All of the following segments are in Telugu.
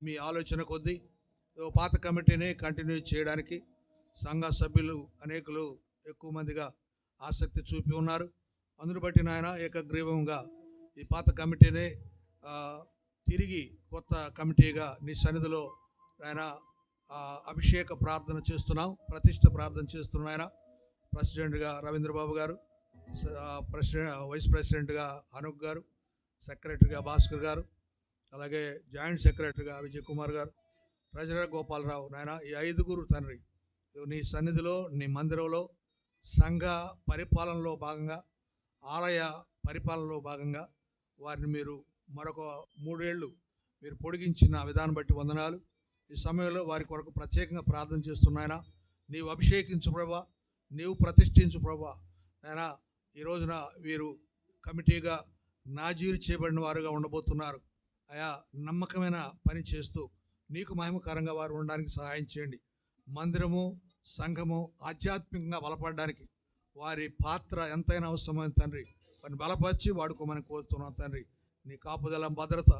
మీ ఆలోచన కొద్దీ పాత కమిటీని కంటిన్యూ చేయడానికి సంఘ సభ్యులు అనేకులు ఎక్కువ మందిగా ఆసక్తి చూపి ఉన్నారు. అందును బట్టి నాయన ఏకగ్రీవంగా ఈ పాత కమిటీని తిరిగి కొత్త కమిటీగా నీ సన్నిధిలో ఆయన అభిషేక ప్రార్థన చేస్తున్నాం, ప్రతిష్ట ప్రార్థన చేస్తున్నాం. ఆయన ప్రెసిడెంట్గా రవీంద్రబాబు గారు, వైస్ ప్రెసిడెంట్గా అనూప్ గారు, సెక్రటరీగా భాస్కర్ గారు, అలాగే జాయింట్ సెక్రటరీగా విజయ్ కుమార్ గారు, ట్రెజరర్ గోపాలరావు. నాయన ఈ 5గురు తండ్రి నీ సన్నిధిలో నీ మందిరంలో సంఘ పరిపాలనలో భాగంగా, ఆలయ పరిపాలనలో భాగంగా వారిని మీరు మరొక 3 ఏళ్ళు మీరు పొడిగించిన విధానం బట్టి వందనాలు. ఈ సమయంలో వారి కొరకు ప్రత్యేకంగా ప్రార్థన చేస్తున్నాయన. నీవు అభిషేకించు ప్రభా, నీవు ప్రతిష్ఠించు ప్రభా. నాయన ఈ రోజున వీరు కమిటీగా నాజీరు చేయబడిన వారుగా ఉండబోతున్నారు. ఆయా నమ్మకమైన పని చేస్తూ నీకు మహిమకరంగా వారు ఉండడానికి సహాయం చేయండి. మందిరము సంఘము ఆధ్యాత్మికంగా బలపడడానికి వారి పాత్ర ఎంతైనా అవసరమైన తండ్రి, వారిని బలపరిచి వాడుకోమని కోరుతున్నాం తండ్రి. నీ కాపుదల భద్రత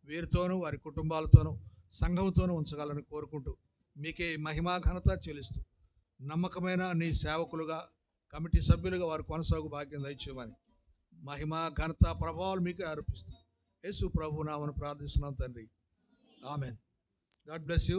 వీరితోనూ వారి కుటుంబాలతోనూ సంఘంతోనూ ఉంచగలని కోరుకుంటూ మీకే మహిమా ఘనత చెల్లిస్తూ నమ్మకమైన నీ సేవకులుగా కమిటీ సభ్యులుగా వారు కొనసాగు భాగ్యం దయచేయమని మహిమా ఘనత ప్రభావాలు మీకే ఆరోపిస్తూ యేసు ప్రభు నామమున ప్రార్థిస్తున్నాం తండ్రి. ఆమెన్. God bless you.